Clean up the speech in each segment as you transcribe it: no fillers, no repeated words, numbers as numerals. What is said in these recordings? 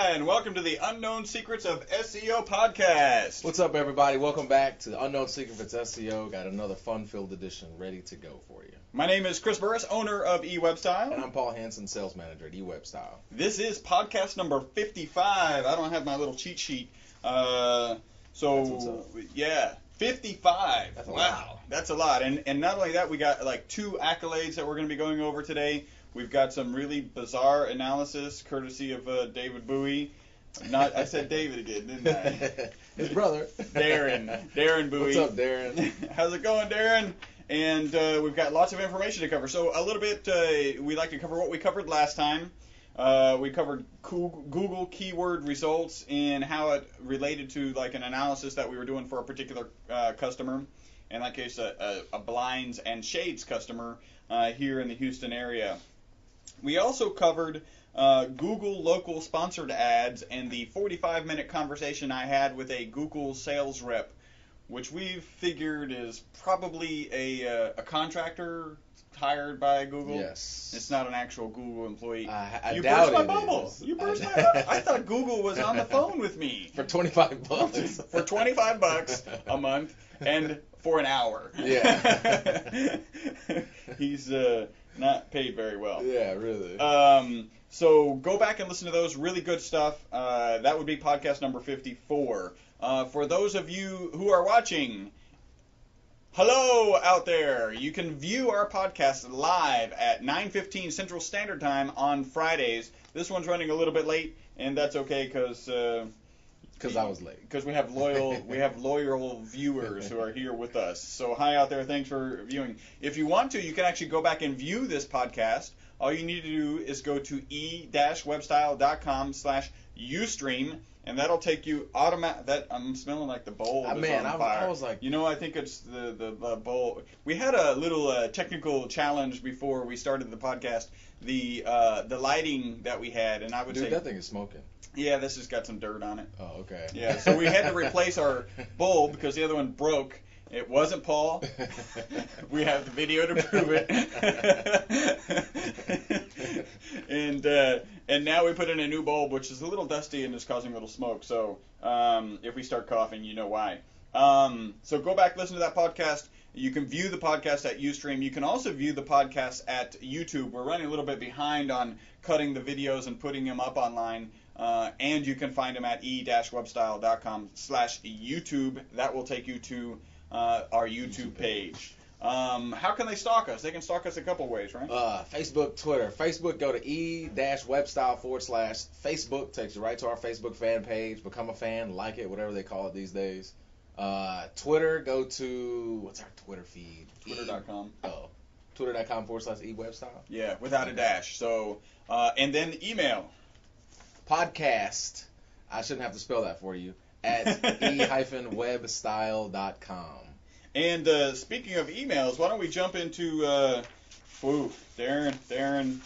Hi, and welcome to the Unknown Secrets of SEO podcast. What's up, everybody? Welcome back to the Unknown Secrets of SEO. Got another fun-filled edition ready to go for you. My name is Chris Burris, owner of eWebStyle. And I'm Paul Hansen, sales manager at eWebStyle. This is podcast number 55. I don't have my little cheat sheet. Yeah, 55. That's a wow, lot. That's a lot. And not only that, we got like 2 accolades that we're going to be going over today. We've got some really bizarre analysis, courtesy of David Bowie. I said David again, didn't I? His brother. Darren Bowie. What's up, Darren? How's it going, Darren? And we've got lots of information to cover. So a little bit, we like to cover what we covered last time. We covered Google keyword results and how it related to like an analysis that we were doing for a particular customer. In that case, a blinds and shades customer here in the Houston area. We also covered Google local sponsored ads and the 45-minute conversation I had with a Google sales rep, which we've figured is probably a contractor hired by Google. Yes. It's not an actual Google employee. I You doubt burst my it bubble. is. You burst my bubble. I thought Google was on the phone with me. For $25. For $25 a month and for an hour. Yeah. He's not paid very well. Yeah, really. So go back and listen to those. Really good stuff. That would be podcast number 54. For those of you who are watching, hello out there. You can view our podcast live at 9:15 Central Standard Time on Fridays. This one's running a little bit late, and that's okay because I was late. Because we have loyal viewers who are here with us. So hi out there. Thanks for viewing. If you want to, you can actually go back and view this podcast. All you need to do is go to e-webstyle.com/ustream, and that'll take you I'm smelling like the bowl is on fire. I was like, I think it's the bowl. We had a little technical challenge before we started the podcast. The lighting that we had, and I would say that thing is smoking. Yeah, this has got some dirt on it. Oh, okay. Yeah, so we had to replace our bulb because the other one broke. It wasn't Paul. We have the video to prove it. And now we put in a new bulb, which is a little dusty and is causing a little smoke. So if we start coughing, you know why. So go back, listen to that podcast. You can view the podcast at Ustream. You can also view the podcast at YouTube. We're running a little bit behind on cutting the videos and putting them up online. And you can find them at e-webstyle.com/YouTube. That will take you to our YouTube page. How can they stalk us? They can stalk us a couple ways, right? Facebook, Twitter. Facebook, go to e-webstyle/Facebook. Takes you right to our Facebook fan page. Become a fan, like it, whatever they call it these days. Twitter, go to, what's our Twitter feed? Twitter.com. Twitter.com/eWebstyle. Yeah, without a dash. So, and then email. Podcast, I shouldn't have to spell that for you, at e-webstyle.com. And speaking of emails, why don't we jump into, Darren.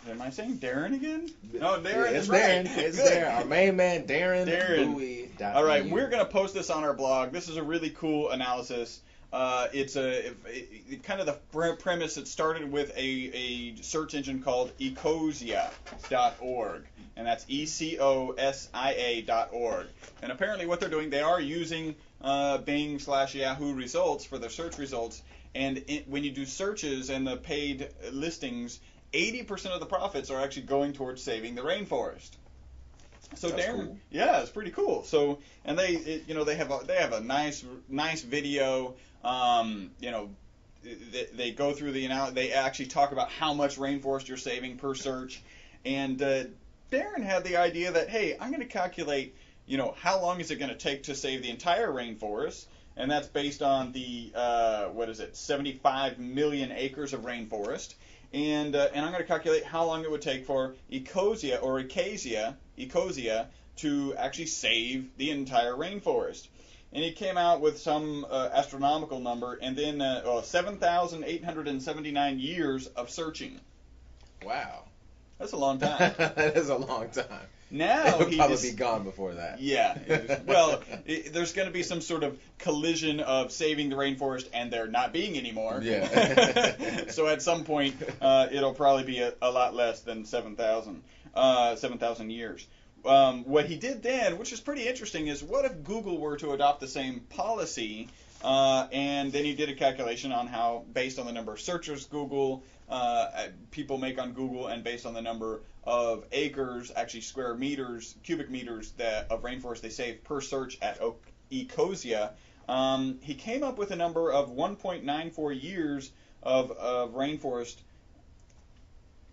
Am I saying Darren again? No, Darren is right. It's Darren. Our main man, Darren. Bowie. All right, we're going to post this on our blog. This is a really cool analysis. It's kind of the premise. It started with a search engine called EKOSIA.org, and that's ECOSIA.org. And apparently what they're doing, they are using Bing/Yahoo results for their search results. And when you do searches and the paid listings, 80% of the profits are actually going towards saving the rainforest. So that's Darren, cool. Yeah, it's pretty cool. So, and they have a nice video. They go through the analysis. They actually talk about how much rainforest you're saving per search. And Darren had the idea that, hey, I'm going to calculate, how long is it going to take to save the entire rainforest? And that's based on the 75 million acres of rainforest. And I'm going to calculate how long it would take for EKOSIA to actually save the entire rainforest. And he came out with some astronomical number, and then 7,879 years of searching. Wow. That's a long time. That is a long time. Now It'll probably be gone before that. Yeah. There's going to be some sort of collision of saving the rainforest and there not being anymore. Yeah. So at some point, it'll probably be a lot less than 7,000 years. what he did then, which is pretty interesting, is what if Google were to adopt the same policy? And then he did a calculation on how, based on the number of searchers people make on Google, and based on the number of acres, actually square meters, cubic meters of rainforest they save per search at EKOS, he came up with a number of 1.94 years of rainforest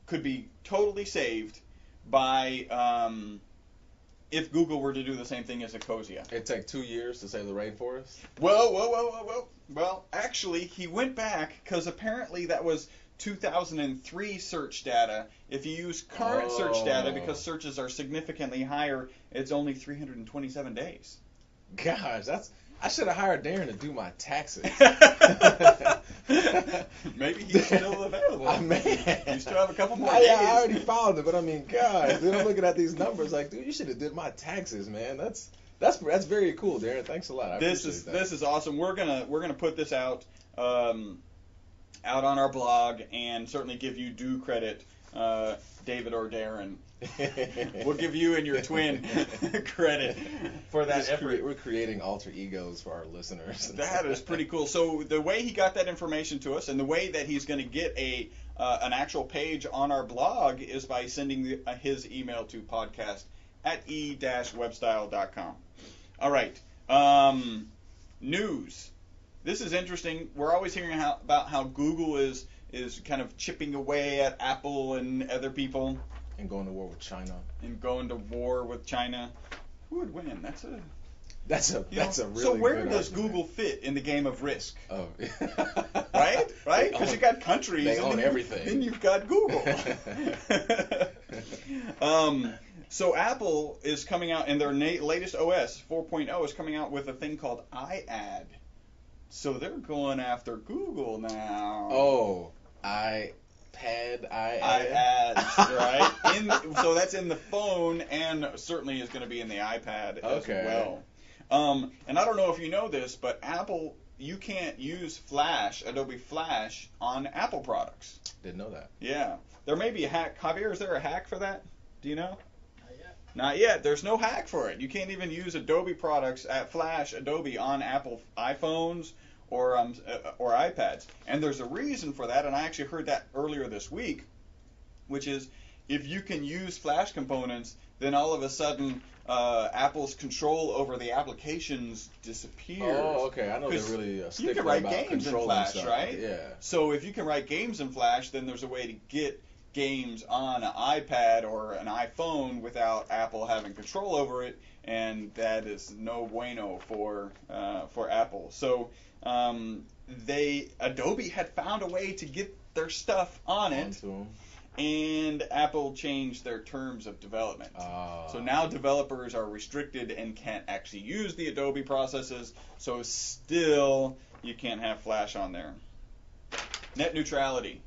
could be totally saved by if Google were to do the same thing as Ecosia. It'd take 2 years to save the rainforest? Well, actually, he went back because apparently that was 2003 search data. If you use current search data, because searches are significantly higher, it's only 327 days. Gosh, I should have hired Darren to do my taxes. Maybe he's still available. You still have a couple more days. I already found it, but I mean, gosh, dude, I'm looking at these numbers like, dude, you should have did my taxes, man. That's very cool, Darren. Thanks a lot. This is awesome. We're gonna put this out on our blog, and certainly give you due credit, David or Darren. We'll give you and your twin credit for that effort. We're creating alter egos for our listeners. That is pretty cool. So the way he got that information to us, and the way that he's going to get an actual page on our blog, is by sending his email to podcast@e-webstyle.com. All right. News. This is interesting. We're always hearing about how Google is kind of chipping away at Apple and other people. And going to war with China. Who would win? That's a really So where good does argument. Google fit in the game of Risk? Oh. Right? Because you got countries. They own everything. Then you've got Google. So Apple is coming out, and their latest OS 4.0 is coming out with a thing called iAd. So they're going after Google now. Oh, iPads, right? So that's in the phone, and certainly is going to be in the iPad as well. And I don't know if you know this, but Apple, you can't use Adobe Flash on Apple products. Didn't know that. Yeah. There may be a hack. Javier, is there a hack for that? Do you know? Not yet. There's no hack for it. You can't even use Adobe products at Flash Adobe on Apple iPhones or iPads. And there's a reason for that, and I actually heard that earlier this week, which is if you can use Flash components, then all of a sudden Apple's control over the applications disappears. Oh, okay. I know they're really you can write about games in controlling Flash, stuff. right? Yeah. So if you can write games in Flash, then there's a way to get games on an iPad or an iPhone without Apple having control over it, and that is no bueno for Apple. So Adobe had found a way to get their stuff on it, and Apple changed their terms of development. So now developers are restricted and can't actually use the Adobe processes. So still, you can't have Flash on there. Net neutrality.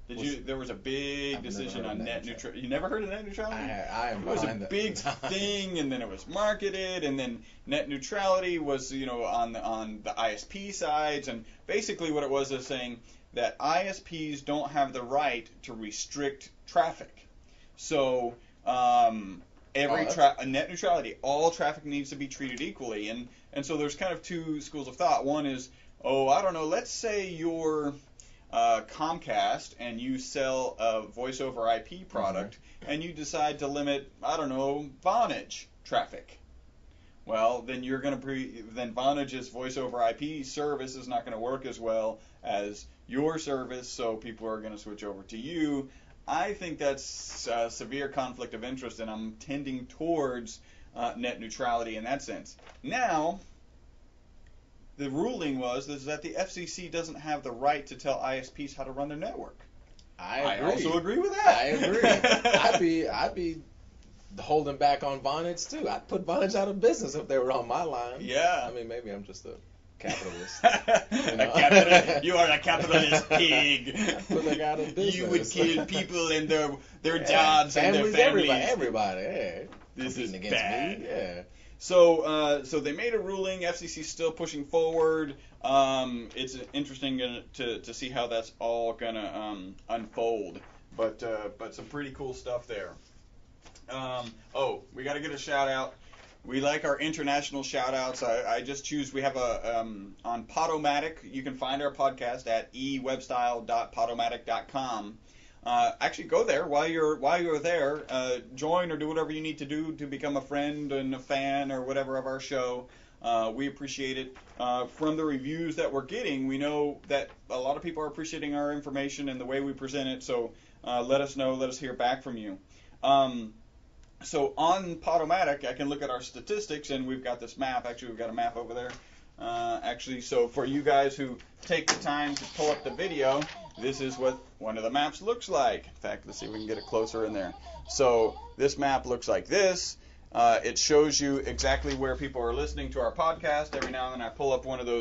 There was a big decision on net neutrality. You never heard of net neutrality? I am. It was a big thing, and then it was marketed, and then net neutrality was, on the ISP sides, and basically what it was is saying that ISPs don't have the right to restrict traffic. So net neutrality, all traffic needs to be treated equally, and so there's kind of two schools of thought. One is, I don't know, let's say you're Comcast and you sell a voice over IP product, and you decide to limit, I don't know, Vonage traffic. Well, then you're going to then Vonage's voice over IP service is not going to work as well as your service, so people are going to switch over to you. I think that's a severe conflict of interest, and I'm tending towards net neutrality in that sense. Now, the ruling was that the FCC doesn't have the right to tell ISPs how to run their network. I also agree with that. I agree. I'd be holding back on Vonage too. I'd put Vonage out of business if they were on my line. Yeah. I mean, maybe I'm just a capitalist. You are a capitalist pig. I'd put that guy out of business. You would kill people and their jobs and their families. Everybody. Yeah. This is against bad. me. Yeah. So they made a ruling. FCC's still pushing forward. It's interesting to see how that's all gonna unfold. But some pretty cool stuff there. We got to get a shout out. We like our international shout outs. I just choose, we have on Podomatic, you can find our podcast at ewebstyle.podomatic.com. Actually, go there while you're there. Join or do whatever you need to do to become a friend and a fan or whatever of our show. We appreciate it. From the reviews that we're getting, we know that a lot of people are appreciating our information and the way we present it. So let us know. Let us hear back from you. So on Podomatic, I can look at our statistics, and we've got this map. Actually, we've got a map over there. So for you guys who take the time to pull up the video, this is what one of the maps looks like. In fact, let's see if we can get it closer in there. So this map looks like this. It shows you exactly where people are listening to our podcast. Every now and then I pull up one of those